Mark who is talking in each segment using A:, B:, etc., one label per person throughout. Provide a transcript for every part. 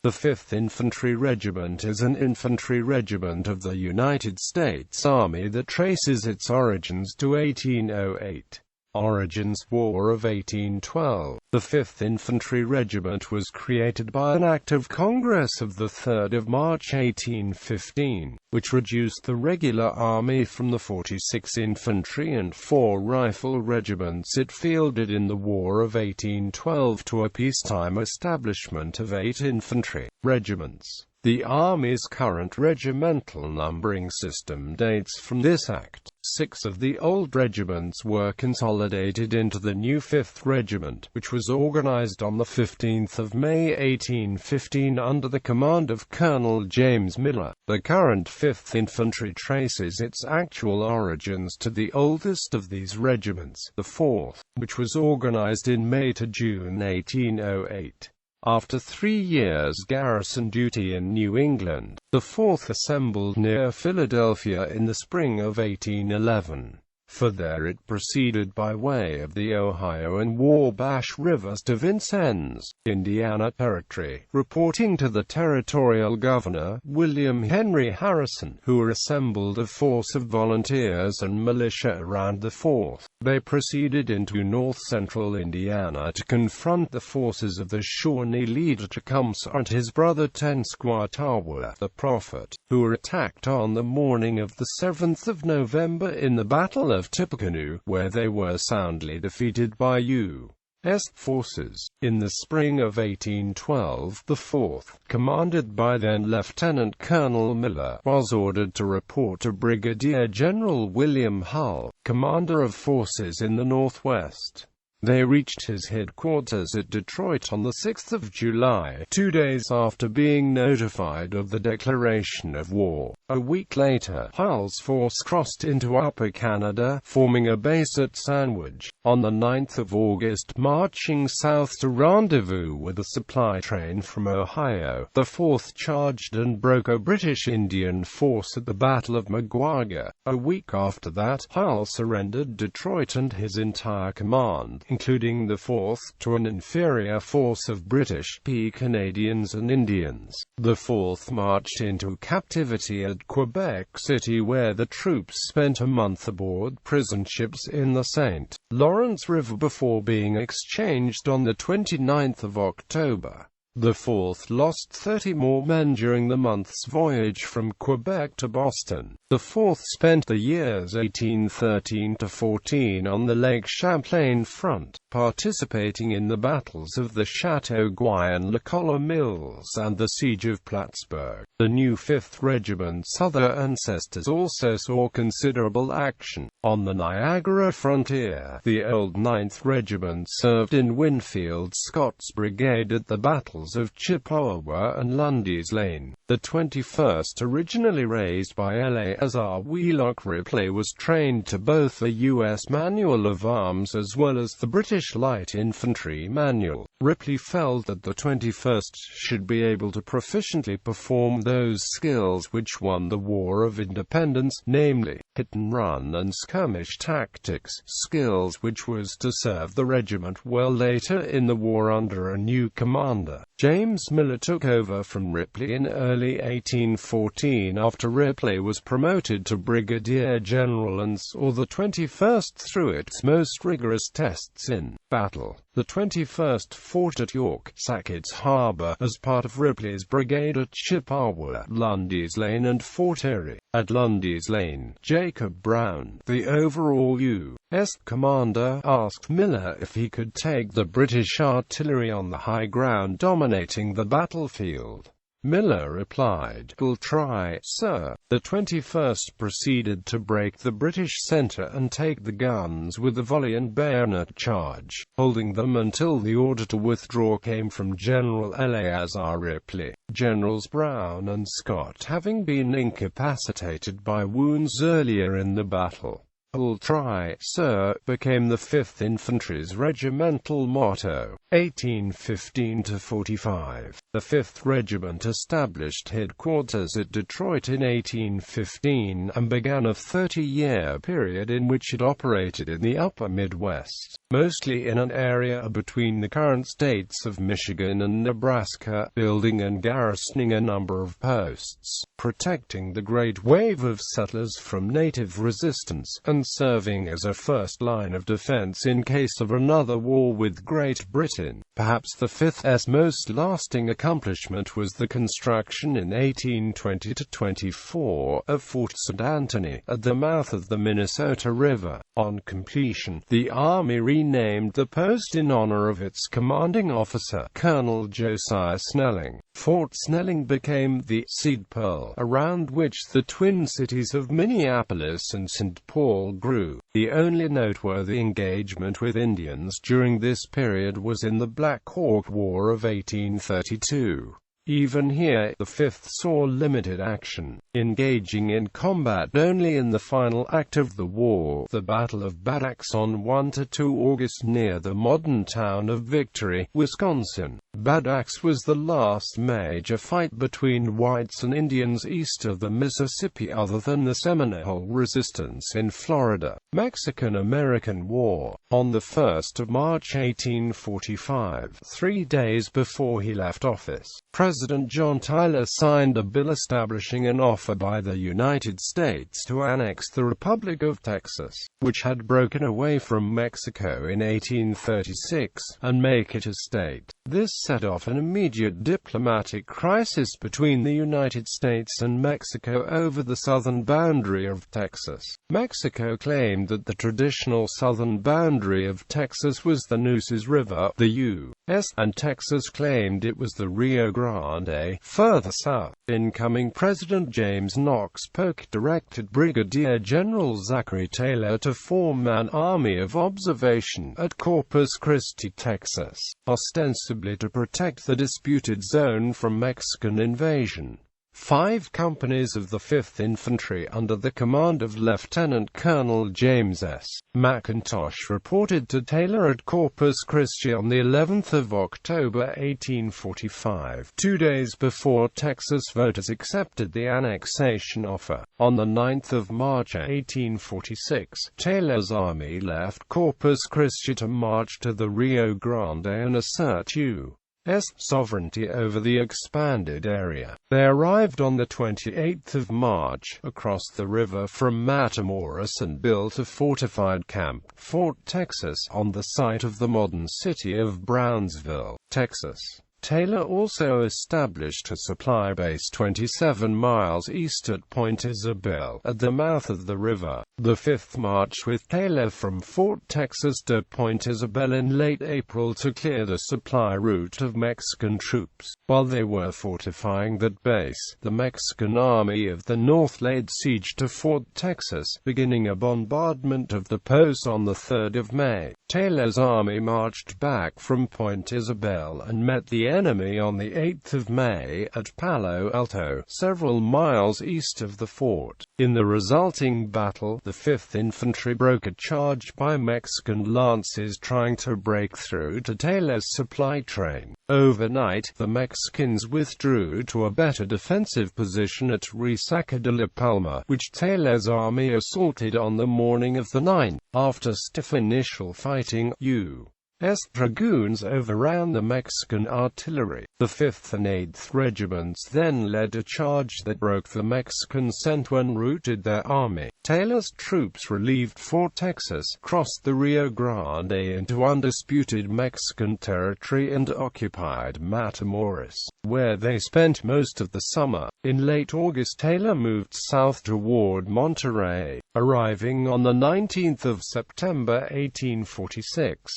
A: The 5th Infantry Regiment is an infantry regiment of the United States Army that traces its origins to 1808. Origins: War of 1812. The 5th Infantry Regiment was created by an Act of Congress of 3 March 1815, which reduced the regular army from the 46 infantry and 4 rifle regiments it fielded in the War of 1812 to a peacetime establishment of 8 infantry regiments. The Army's current regimental numbering system dates from this act. 6 of the old regiments were consolidated into the new 5th Regiment, which was organized on 15 May 1815 under the command of Colonel James Miller. The current 5th Infantry traces its actual origins to the oldest of these regiments, the 4th, which was organized in May to June 1808. After 3 years' garrison duty in New England, the 4th assembled near Philadelphia in the spring of 1811. For there it proceeded by way of the Ohio and Wabash Rivers to Vincennes, Indiana Territory, reporting to the territorial governor, William Henry Harrison, who assembled a force of volunteers and militia around the 4th. They proceeded into north-central Indiana to confront the forces of the Shawnee leader Tecumseh and his brother Tenskwatawa, the Prophet, who were attacked on the morning of the 7th of November in the Battle of Tippecanoe, where they were soundly defeated by U.S. forces. In the spring of 1812, the 4th, commanded by then Lieutenant Colonel Miller, was ordered to report to Brigadier General William Hull, commander of forces in the Northwest. They reached his headquarters at Detroit on 6 July, 2 days after being notified of the declaration of war. A week later, Hull's force crossed into Upper Canada, forming a base at Sandwich. On 9 August, marching south to rendezvous with a supply train from Ohio, the 4th charged and broke a British Indian force at the Battle of Maguaga. A week after that, Hull surrendered Detroit and his entire command, including the 4th, to an inferior force of British, Canadians and Indians. The 4th marched into captivity at Quebec City, where the troops spent a month aboard prison ships in the St. Lawrence River before being exchanged on 29 October. The 4th lost 30 more men during the month's voyage from Quebec to Boston. The 4th spent the years 1813–14 on the Lake Champlain front, participating in the battles of the Chateauguay and Le Colomb Mills and the Siege of Plattsburgh. The new 5th Regiment's other ancestors also saw considerable action. On the Niagara frontier, the old 9th Regiment served in Winfield Scott's brigade at the battles of Chippewa and Lundy's Lane. The 21st, originally raised by Eleazar Wheelock Ripley, was trained to both the U.S. Manual of Arms as well as the British Light Infantry Manual. Ripley felt that the 21st should be able to proficiently perform those skills which won the War of Independence, namely, hit-and-run and skirmish tactics, skills which was to serve the regiment well later in the war under a new commander. James Miller took over from Ripley in early 1814 after Ripley was promoted to brigadier general and saw the 21st through its most rigorous tests in battle. The 21st fought at York, Sackett's Harbor, as part of Ripley's brigade at Chippewa, Lundy's Lane and Fort Erie. At Lundy's Lane, Jacob Brown, the overall U.S. commander, asked Miller if he could take the British artillery on the high ground dominating the battlefield. Miller replied, "We'll try, sir." The 21st proceeded to break the British centre and take the guns with a volley and bayonet charge, holding them until the order to withdraw came from General Eleazar Ripley. Generals Brown and Scott having been incapacitated by wounds earlier in the battle. Ultrai, Sir, became the 5th Infantry's regimental motto, 1815–45. The 5th Regiment established headquarters at Detroit in 1815, and began a 30-year period in which it operated in the upper Midwest, mostly in an area between the current states of Michigan and Nebraska, building and garrisoning a number of posts, protecting the great wave of settlers from native resistance, and serving as a first line of defense in case of another war with Great Britain. Perhaps the 5th's most lasting accomplishment was the construction in 1820–24 of Fort St. Anthony, at the mouth of the Minnesota River. On completion, the Army renamed the post in honor of its commanding officer, Colonel Josiah Snelling. Fort Snelling became the seed pearl around which the twin cities of Minneapolis and St. Paul grew. The only noteworthy engagement with Indians during this period was in the Black Hawk War of 1832. Even here, the 5th saw limited action, engaging in combat only in the final act of the war, the Battle of Bad Axe on 1–2 August near the modern town of Victory, Wisconsin. Bad Axe was the last major fight between whites and Indians east of the Mississippi other than the Seminole Resistance in Florida. Mexican-American War. On the 1st of March 1845, 3 days before he left office, President John Tyler signed a bill establishing an offer by the United States to annex the Republic of Texas, which had broken away from Mexico in 1836, and make it a state. This set off an immediate diplomatic crisis between the United States and Mexico over the southern boundary of Texas. Mexico claimed that the traditional southern boundary of Texas was the Nueces River, the U.S., and Texas claimed it was the Rio Grande, further south. Incoming President James Knox Polk directed Brigadier General Zachary Taylor to form an army of observation at Corpus Christi, Texas, ostensibly to protect the disputed zone from Mexican invasion. 5 companies of the 5th Infantry under the command of Lieutenant Colonel James S. McIntosh reported to Taylor at Corpus Christi on the 11th of October 1845, 2 days before Texas voters accepted the annexation offer. On the 9th of March 1846, Taylor's army left Corpus Christi to march to the Rio Grande and assert U.S. sovereignty over the expanded area. They arrived on the 28th of March, across the river from Matamoros, and built a fortified camp, Fort Texas, on the site of the modern city of Brownsville, Texas. Taylor also established a supply base 27 miles east at Point Isabel, at the mouth of the river. The 5th marched with Taylor from Fort Texas to Point Isabel in late April to clear the supply route of Mexican troops. While they were fortifying that base, the Mexican Army of the North laid siege to Fort Texas, beginning a bombardment of the post on the 3rd of May. Taylor's army marched back from Point Isabel and met the enemy on the 8th of May at Palo Alto, several miles east of the fort. In the resulting battle, the 5th Infantry broke a charge by Mexican lances trying to break through to Taylor's supply train. Overnight, the Mexicans withdrew to a better defensive position at Resaca de la Palma, which Taylor's army assaulted on the morning of the 9th. After stiff initial fighting, U.S. dragoons overran the Mexican artillery. The 5th and 8th Regiments then led a charge that broke the Mexican centre and routed their army. Taylor's troops relieved Fort Texas, crossed the Rio Grande into undisputed Mexican territory, and occupied Matamoros, where they spent most of the summer. In late August, Taylor moved south toward Monterrey, arriving on the 19th of September 1846.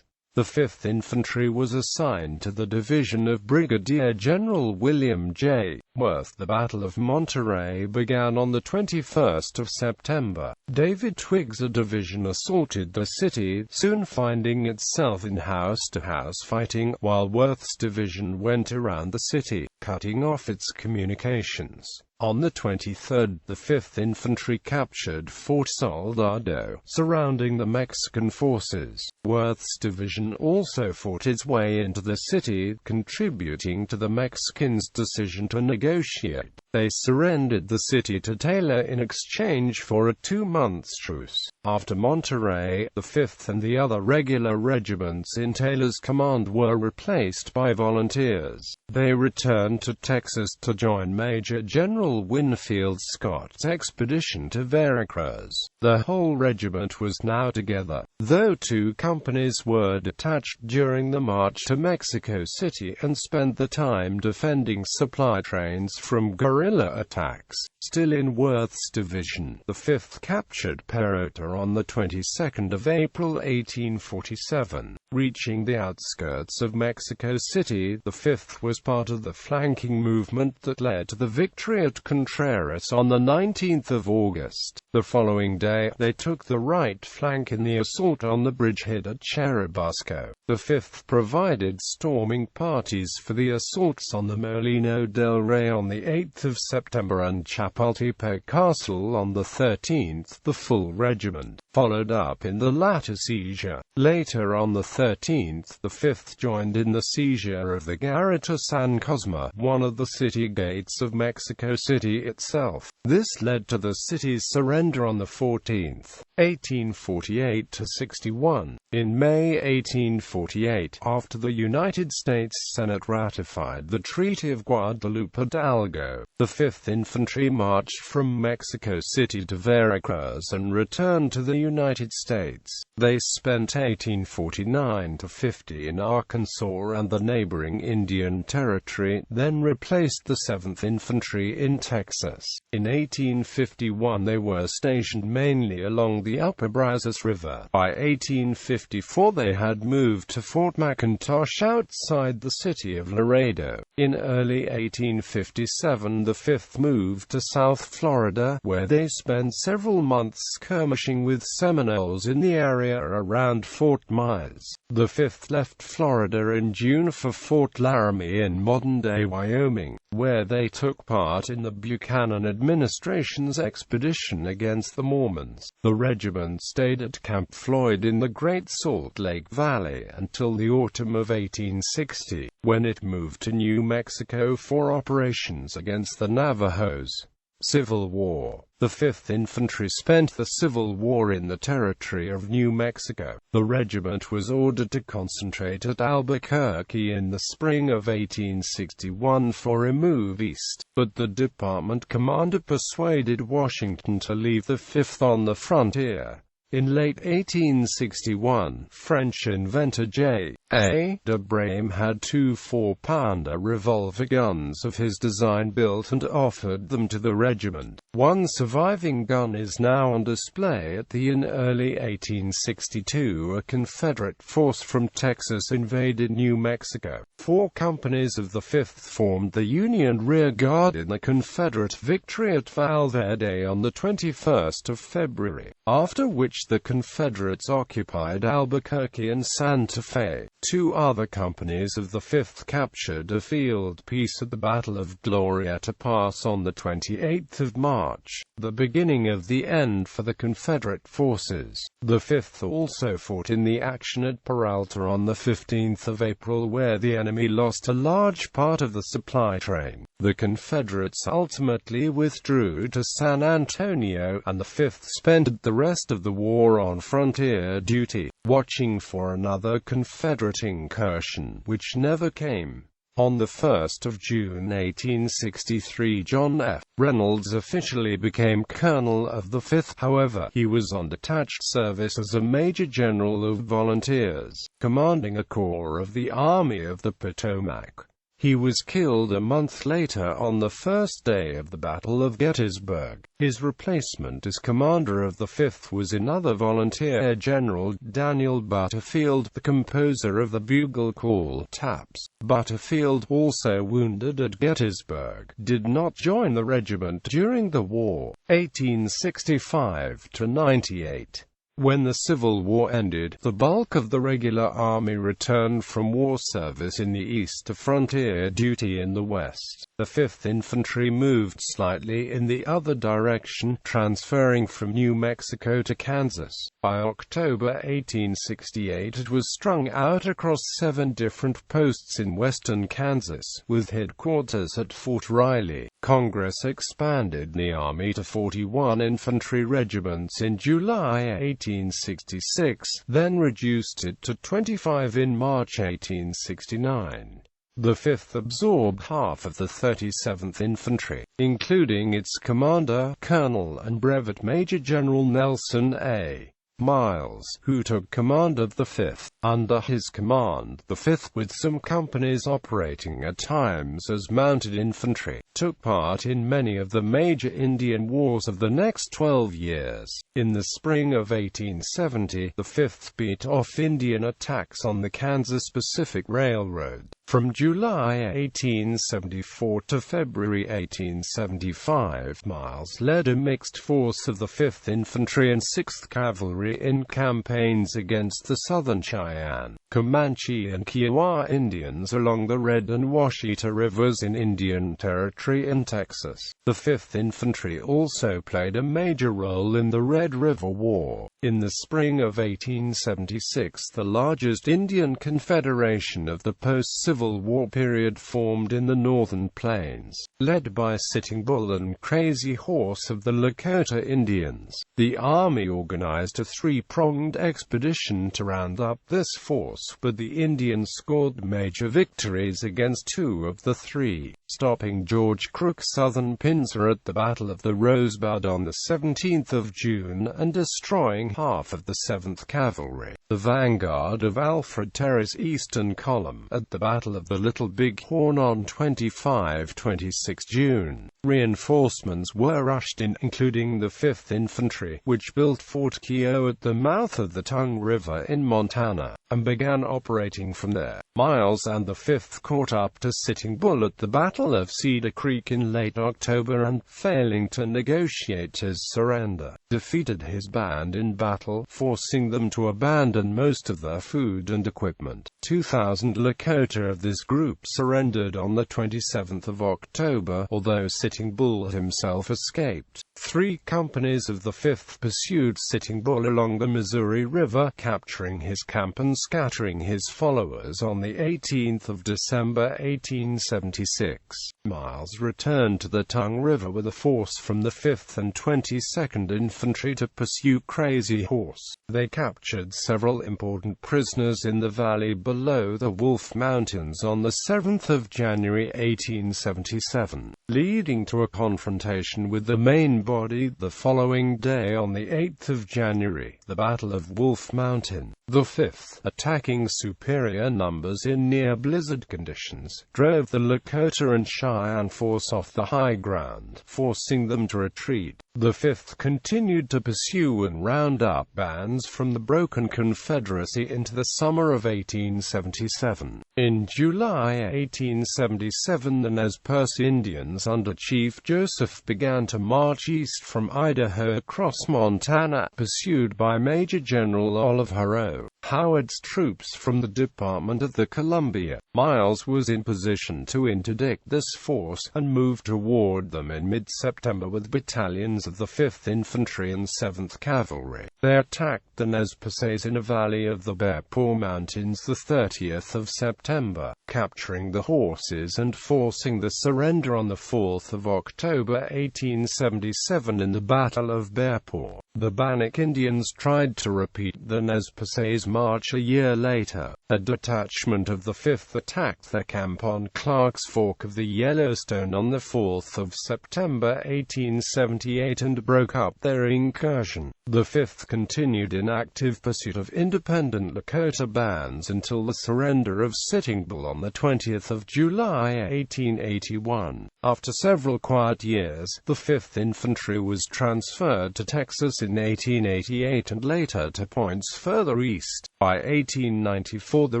A: The 5th Infantry was assigned to the division of Brigadier General William J. Worth. The Battle of Monterey began on the 21st of September. David Twiggs' division assaulted the city, soon finding itself in house-to-house fighting, while Worth's division went around the city, cutting off its communications. On the 23rd, the 5th Infantry captured Fort Soldado, surrounding the Mexican forces. Worth's division also fought its way into the city, contributing to the Mexicans' decision to negotiate. They surrendered the city to Taylor in exchange for a 2-month truce. After Monterey, the 5th and the other regular regiments in Taylor's command were replaced by volunteers. They returned to Texas to join Major General Winfield Scott's expedition to Veracruz. The whole regiment was now together, though 2 companies were detached during the march to Mexico City and spent the time defending supply trains from guerrilla attacks. Still in Worth's division, the 5th captured Perota on the 22nd of April 1847. Reaching the outskirts of Mexico City, the 5th was part of the flanking movement that led to the victory at Contreras on the 19th of August. The following day, they took the right flank in the assault on the bridgehead at Churubusco. The 5th provided storming parties for the assaults on the Molino del Rey on the 8th of September and Chapultepec Castle on the 13th. The full regiment followed up in the latter seizure. Later on the 13th, the 5th joined in the seizure of the Garrote San Cosme, one of the city gates of Mexico City itself. This led to the city's surrender on the 14th, 1848-61. In May 1848, after the United States Senate ratified the Treaty of Guadalupe Hidalgo, the 5th Infantry marched from Mexico City to Veracruz and returned to the United States. They spent 1849-50 in Arkansas and the neighboring Indian Territory, then replaced the 7th Infantry in Texas. In 1851 they were stationed mainly along the upper Brazos River. By 1854 they had moved to Fort McIntosh outside the city of Laredo. In early 1857 the 5th moved to South Florida, where they spent several months skirmishing with Seminoles in the area around Fort Myers. The 5th left Florida in June for Fort Laramie in modern-day Wyoming, where they took part in the Buchanan administration's expedition against the Mormons. The regiment stayed at Camp Floyd in the Great Salt Lake Valley until the autumn of 1860, when it moved to New Mexico for operations against the Navajos. Civil War. The 5th Infantry spent the Civil War in the territory of New Mexico. The regiment was ordered to concentrate at Albuquerque in the spring of 1861 for a move east, but the department commander persuaded Washington to leave the 5th on the frontier. In late 1861, French inventor J.A. de Brame had 2 4-pounder revolver guns of his design built and offered them to the regiment. One surviving gun is now on display at the In early 1862, a Confederate force from Texas invaded New Mexico. 4 companies of the 5th formed the Union rear guard in the Confederate victory at Valverde on the 21st of February, after which the Confederates occupied Albuquerque and Santa Fe. 2 other companies of the 5th captured a field piece at the Battle of Glorieta Pass on the 28th of March, the beginning of the end for the Confederate forces. The 5th also fought in the action at Peralta on the 15th of April, where the enemy lost a large part of the supply train. The Confederates ultimately withdrew to San Antonio, and the 5th spent the rest of the war on frontier duty, watching for another Confederate incursion, which never came. On the 1st of June 1863, John F. Reynolds officially became colonel of the 5th. However, he was on detached service as a major general of volunteers, commanding a corps of the Army of the Potomac. He was killed a month later on the first day of the Battle of Gettysburg. His replacement as commander of the 5th was another volunteer general, Daniel Butterfield, the composer of the bugle call, Taps. Butterfield, also wounded at Gettysburg, did not join the regiment during the war, 1865–98. When the Civil War ended, the bulk of the regular army returned from war service in the east to frontier duty in the west. The 5th Infantry moved slightly in the other direction, transferring from New Mexico to Kansas. By October 1868 it was strung out across 7 different posts in western Kansas, with headquarters at Fort Riley. Congress expanded the Army to 41 infantry regiments in July 1866, then reduced it to 25 in March 1869. The 5th absorbed half of the 37th Infantry, including its commander, Colonel and Brevet Major General Nelson A. Miles, who took command of the 5th. Under his command, the 5th, with some companies operating at times as mounted infantry, took part in many of the major Indian wars of the next 12 years. In the spring of 1870, the 5th beat off Indian attacks on the Kansas Pacific Railroad. From July 1874 to February 1875, Miles led a mixed force of the 5th Infantry and 6th Cavalry in campaigns against the Southern Cheyenne, Comanche and Kiowa Indians along the Red and Washita Rivers in Indian Territory in Texas. The 5th Infantry also played a major role in the Red River War. In the spring of 1876, the largest Indian confederation of the post-Civil War period formed in the northern plains, led by Sitting Bull and Crazy Horse of the Lakota Indians. The Army organized a 3-pronged expedition to round up this force, but the Indians scored major victories against 2 of the 3, stopping George Crook's southern pincer at the Battle of the Rosebud on the 17th of June and destroying half of the 7th Cavalry. The vanguard of Alfred Terry's eastern column at the Battle of the Little Big Horn on 25–26 June. Reinforcements were rushed in, including the 5th Infantry, which built Fort Keogh at the mouth of the Tongue River in Montana, and began operating from there. Miles and the 5th caught up to Sitting Bull at the Battle of Cedar Creek in late October and, failing to negotiate his surrender, defeated his band in battle, forcing them to abandon most of their food and equipment. 2,000 Lakota of this group surrendered on the 27th of October, although Sitting Bull himself escaped. 3 companies of the 5th pursued Sitting Bull along the Missouri River, capturing his camp and scattering his followers on the 18th of December 1876. Miles returned to the Tongue River with a force from the 5th and 22nd Infantry to pursue Crazy Horse. They captured several important prisoners in the valley below the Wolf Mountains on the 7th of January 1877, leading to a confrontation with the main body the following day on the 8th of January, the Battle of Wolf Mountain. The 5th, attacking superior numbers in near blizzard conditions, drove the Lakota and Cheyenne force off the high ground, forcing them to retreat. The 5th continued to pursue and round up bands from the broken Confederacy into the summer of 1877. In July 1877, the Nez Perce Indians under Chief Joseph began to march east from Idaho across Montana, pursued by Major General Oliver O. Howard's troops from the Department of the Columbia. Miles was in position to interdict this force, and moved toward them in mid-September with battalions of the 5th Infantry and 7th Cavalry. They attacked the Nez Perces in a valley of the Bear Paw Mountains the 30th of September, capturing the horses and forcing the surrender on the 4th of October 1877 in the Battle of Bear Paw. The Bannock Indians tried to repeat the Nez Perces march a year later. A detachment of the 5th attacked their camp on Clark's Fork of the Yellowstone on the 4th of September 1878 and broke up their incursion. The 5th continued in active pursuit of independent Lakota bands until the surrender of Sitting Bull on 20 July 1881. After several quiet years, the 5th Infantry was transferred to Texas in 1888 and later to points further east. By 1894 the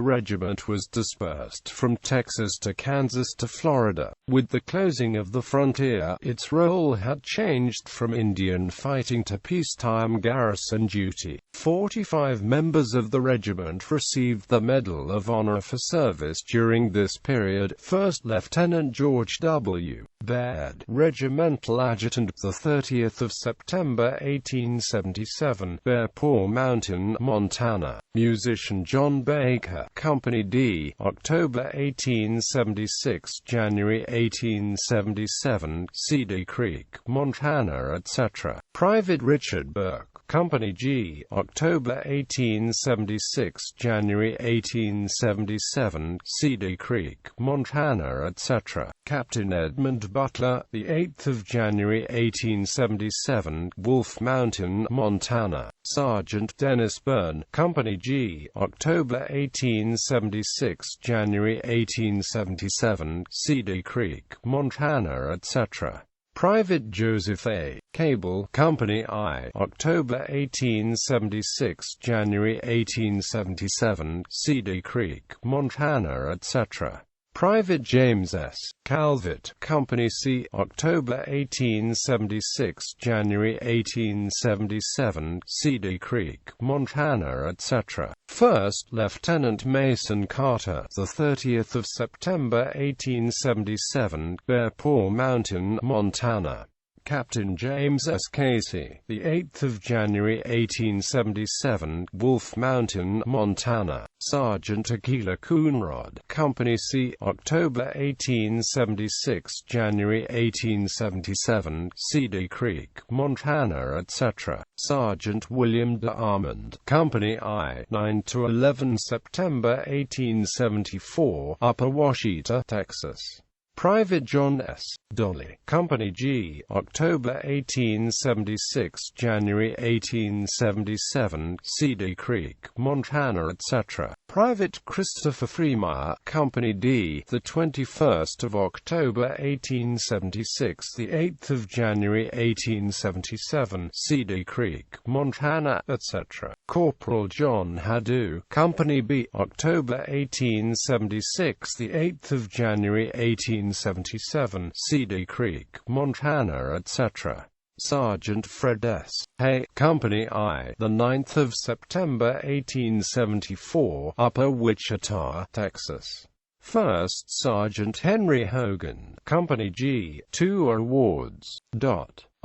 A: regiment was dispersed from Texas to Kansas to Florida. With the closing of the frontier, its role had changed from Indian fighting to peacetime garrison duty. 45 members of the regiment received the Medal of Honor for service during this period. 1st Lieutenant George W. Baird, Regimental Adjutant, 30 September 1877, Bear Paw Mountain, Montana. Musician John Baker, Company D, October 1876, January 1877, Cedar Creek, Montana, etc. Private Richard Burke, Company G, October 1876, January 1877, Cedar Creek, Montana, etc. Captain Edmund Butler, the 8th of January 1877, Wolf Mountain, Montana. Sergeant Dennis Byrne, Company G, October 1876, January 1877, Cedar Creek, Montana, etc. Private Joseph A. Cable, Company I, October 1876, January 1877, Cedar Creek, Montana, etc. Private James S. Calvert, Company C, October 1876, January 1877, Cedar Creek, Montana, etc. 1st Lieutenant Mason Carter, the 30th of September 1877, Bear Paw Mountain, Montana. Captain James S. Casey, the 8th of January 1877, Wolf Mountain, Montana. Sergeant Aquila Coonrod, Company C, October 1876, January 1877, Cedar Creek, Montana, etc. Sergeant William D. Armand, Company I, 9 to 11 September 1874, Upper Washita, Texas. Private John S. Dolly, Company G, October 1876, January 1877, Cedar Creek, Montana, etc. Private Christopher Freemeyer, Company D, the 21st of October 1876, the 8th of January 1877, Cedar Creek, Montana, etc. Corporal John Haddu, Company B, October 1876, the 8th of January 1877, Cedar Creek, Montana, etc. Sergeant Fred S. Hay, Company I, the 9th of September 1874, Upper Wichita, Texas. 1st Sergeant Henry Hogan, Company G, 2 awards.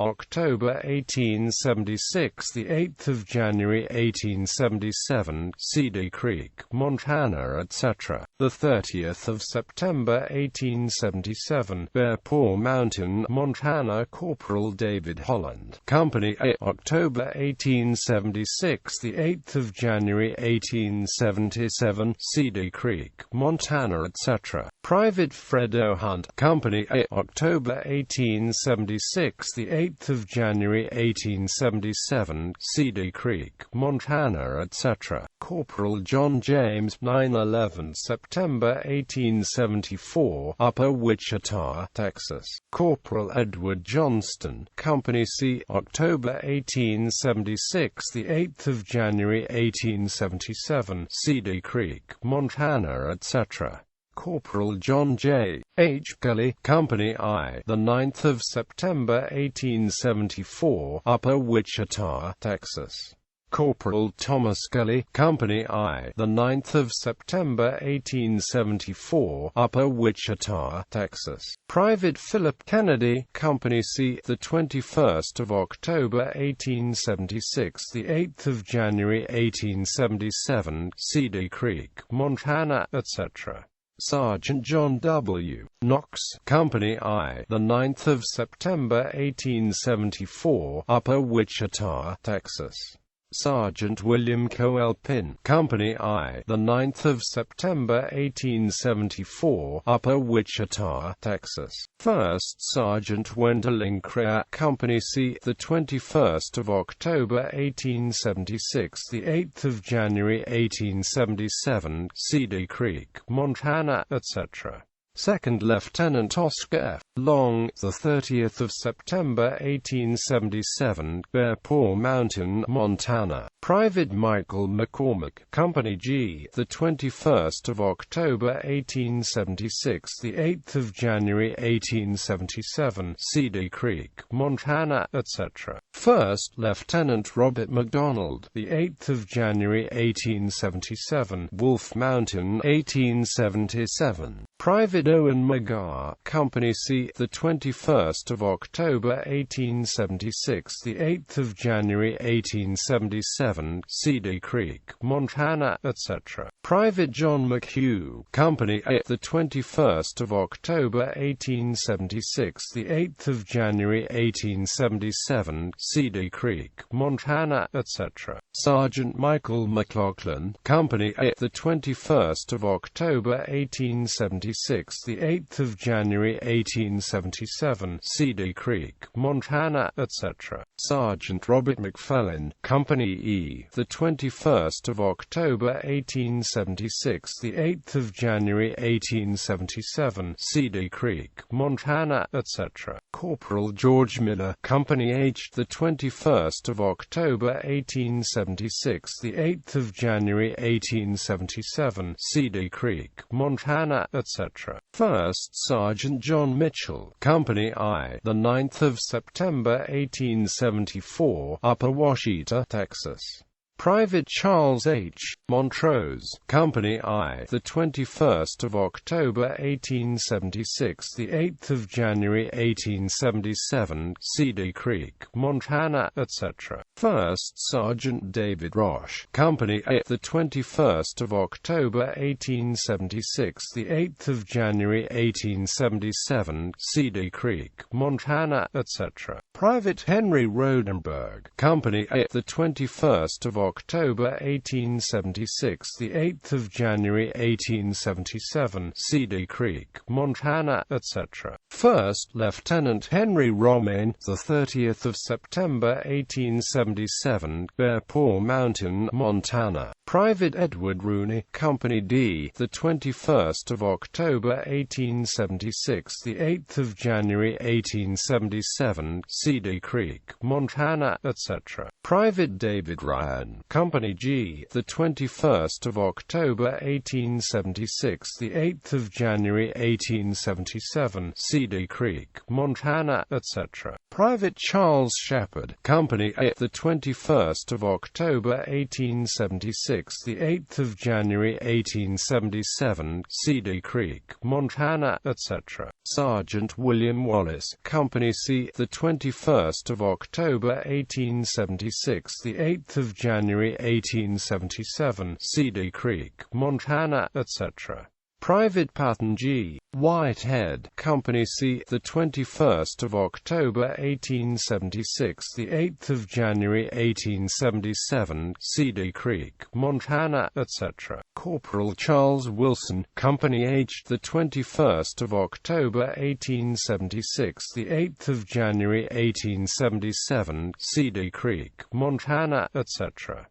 A: October 1876, the 8th of January 1877, Cedar Creek, Montana, etc. The 30th of September 1877, Bear Paw Mountain, Montana. Corporal David Holland, Company A, October 1876, the 8th of January 1877, Cedar Creek, Montana, etc. Private Fred O. Hunt, Company A, October 1876, the 8th of January 1877, Cedar Creek, Montana, etc. Corporal John James, 9/11 September 1874, Upper Wichita, Texas. Corporal Edward Johnston, Company C, October 1876, the 8th of January 1877, Cedar Creek, Montana, etc. Corporal John J. H. Kelly, Company I, the 9th of September 1874, Upper Wichita, Texas. Corporal Thomas Kelly, Company I, the 9th of September 1874, Upper Wichita, Texas. Private Philip Kennedy, Company C, the 21st of October 1876, the 8th of January 1877, Cedar Creek, Montana, etc. Sergeant John W. Knox, Company I, the 9th of September 1874, Upper Wichita, Texas. Sergeant William Coelpin, Company I, the 9th of September 1874, Upper Wichita, Texas. First Sergeant Wendell Creer, Company C, the 21st of October 1876, the 8th of January 1877, Cedar Creek, Montana, etc. Second Lieutenant Oscar F. Long, the 30th of September 1877, Bear Paw Mountain, Montana. Private Michael McCormick, Company G, the 21st of October 1876, the 8th of January 1877, Cedar Creek, Montana, etc. First Lieutenant Robert McDonald, the 8th of January 1877, Wolf Mountain, 1877. Private Owen McGar, Company C, the 21st of October 1876, the 8th of January 1877, Cedar Creek, Montana, etc. Private John McHugh, Company A, the 21st of October 1876, the 8th of January 1877, Cedar Creek, Montana, etc. Sergeant Michael McLaughlin, Company A, the 21st of October 1876, the 8th of January 1877, Cedar Creek, Montana, etc. Sergeant Robert McFarlane, Company E, the 21st of October 1876, the 8th of January 1877, Cedar Creek, Montana, etc. Corporal George Miller, Company H, the 21st of October 1876, the 8th of January 1877, Cedar Creek, Montana, etc. First Sergeant John Mitchell, Company I, the 9th of September 1874, Upper Washita, Texas. Private Charles H. Montrose, Company I, the 21st of October 1876, the 8th of January 1877, Cedar Creek, Montana, etc. First Sergeant David Roche, Company A, the 21st of October 1876, the 8th of January 1877, Cedar Creek, Montana, etc. Private Henry Rodenberg, Company A, the 21st of October 1876, the 8th of January 1877, Cedar Creek, Montana, etc. First Lieutenant Henry Romaine, the 30th of September 1877, Bear Paw Mountain, Montana. Private Edward Rooney, Company D, the 21st of October 1876, the 8th of January 1877, Cedar Creek, Montana, etc. Private David Ryan, Company G, the 21st of October 1876, the 8th of January 1877, Cedar Creek, Montana, etc. Private Charles Shepard, Company A, the 21st of October 1876, the 8th of January 1877, Cedar Creek, Montana, etc. Sergeant William Wallace, Company C, the 21st of October 1876, the 8th of January 1877, Cedar Creek, Montana, etc. Private Patton G. Whitehead, Company C, the 21st of October 1876, the 8th of January 1877, Cedar Creek, Montana, etc. Corporal Charles Wilson, Company H, the 21st of October 1876, the 8th of January 1877, Cedar Creek, Montana, etc.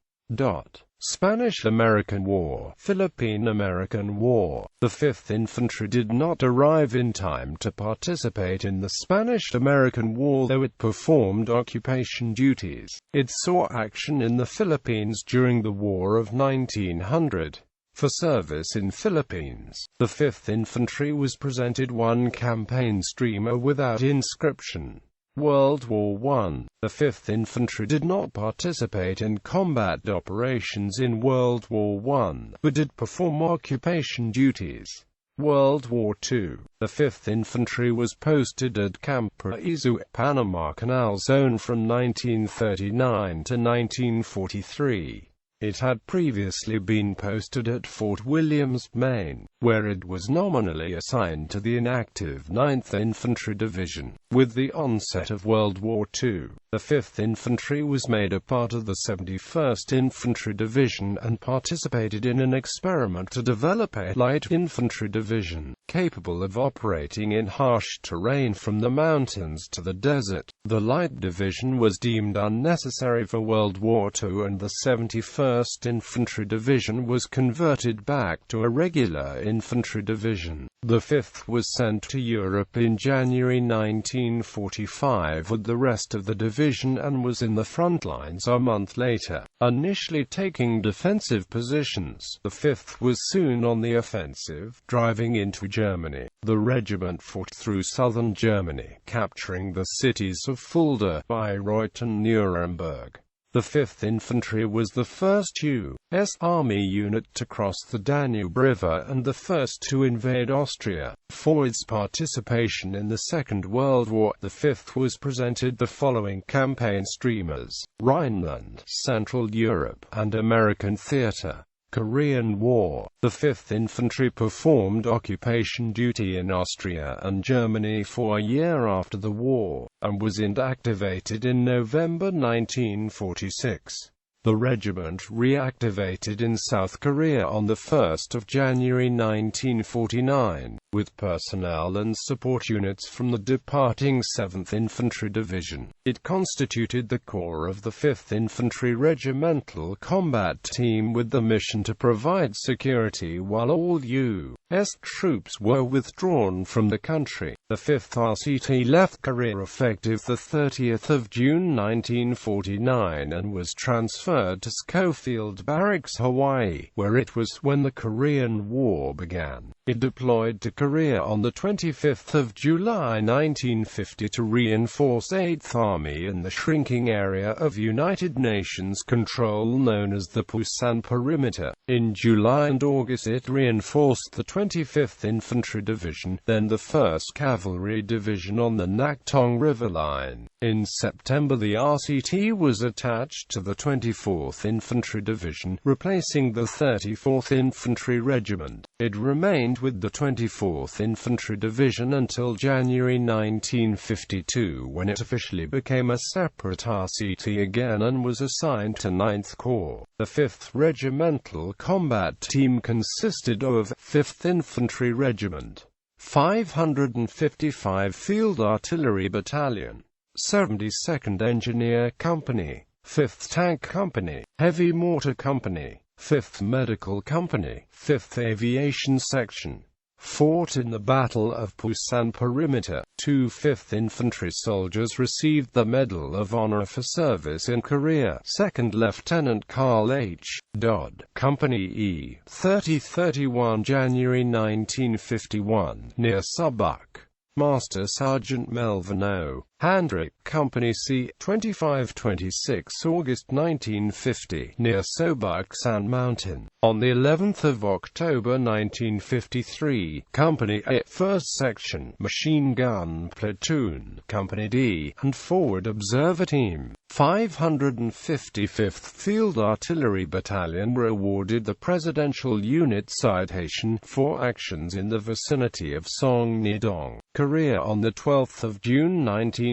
A: Spanish-American War, Philippine-American War. The 5th Infantry did not arrive in time to participate in the Spanish-American War, though it performed occupation duties. It saw action in the Philippines during the War of 1900. For service in Philippines, the 5th Infantry was presented one campaign streamer without inscription. World War I. The 5th Infantry did not participate in combat operations in World War I, but did perform occupation duties. World War II. The 5th Infantry was posted at Camp Paraíso, Panama Canal Zone from 1939 to 1943. It had previously been posted at Fort Williams, Maine, where it was nominally assigned to the inactive 9th Infantry Division. With the onset of World War II, The 5th Infantry was made a part of the 71st Infantry Division and participated in an experiment to develop a light infantry division, capable of operating in harsh terrain from the mountains to the desert. The light division was deemed unnecessary for World War II and the 71st Infantry Division was converted back to a regular infantry division. The 5th was sent to Europe in January 1945 with the rest of the division and was in the front lines a month later, initially taking defensive positions. The 5th was soon on the offensive, driving into Germany. The regiment fought through southern Germany, capturing the cities of Fulda, Bayreuth and Nuremberg. The 5th Infantry was the first U.S. Army unit to cross the Danube River and the first to invade Austria. For its participation in the Second World War, the 5th was presented the following campaign streamers: Rhineland, Central Europe, and American Theater. Korean War. The 5th Infantry performed occupation duty in Austria and Germany for a year after the war, and was inactivated in November 1946. The regiment reactivated in South Korea on 1 January 1949, with personnel and support units from the departing 7th Infantry Division. It constituted the core of the 5th Infantry Regimental Combat Team with the mission to provide security while all U.S. troops were withdrawn from the country. The 5th RCT left Korea effective 30 June 1949 and was transferred to Schofield Barracks, Hawaii, where it was when the Korean War began. It deployed to Korea on 25 July 1950 to reinforce 8th Army in the shrinking area of United Nations control known as the Pusan Perimeter. In July and August it reinforced the 25th Infantry Division, then the 1st Cavalry Division on the Naktong River Line. In September the RCT was attached to the 24th Infantry Division, replacing the 34th Infantry Regiment. It remained with the 24th Infantry Division until January 1952 when it officially became a separate RCT again and was assigned to 9th Corps. The 5th Regimental Combat Team consisted of 5th Infantry Regiment, 555 Field Artillery Battalion, 72nd Engineer Company, 5th Tank Company, Heavy Mortar Company, 5th Medical Company, 5th Aviation Section. Fought in the Battle of Pusan Perimeter. 2 5th Infantry soldiers received the Medal of Honor for service in Korea. 2nd Lieutenant Carl H. Dodd, Company E, 30-31 January 1951, near Subbuck. Master Sergeant Melvin O. Handrick, Company C, 25-26 August 1950, near Sobuk Sand Mountain. On the 11th of October 1953, Company A, 1st Section, Machine Gun Platoon, Company D, and Forward Observer Team, 555th Field Artillery Battalion were awarded the Presidential Unit Citation for actions in the vicinity of Songnidong, Korea on the 12th of June 1953.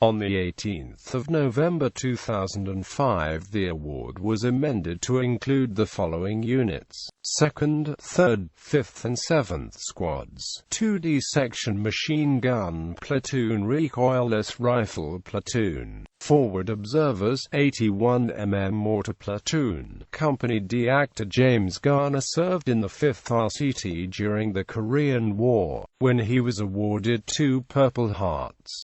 A: On the 18th of November 2005 the award was amended to include the following units: 2nd, 3rd, 5th and 7th Squads, 2D Section Machine Gun Platoon, Recoilless Rifle Platoon, Forward Observers, 81mm Mortar Platoon. Company D. Actor James Garner served in the 5th RCT during the Korean War, when he was awarded 2 Purple Hearts.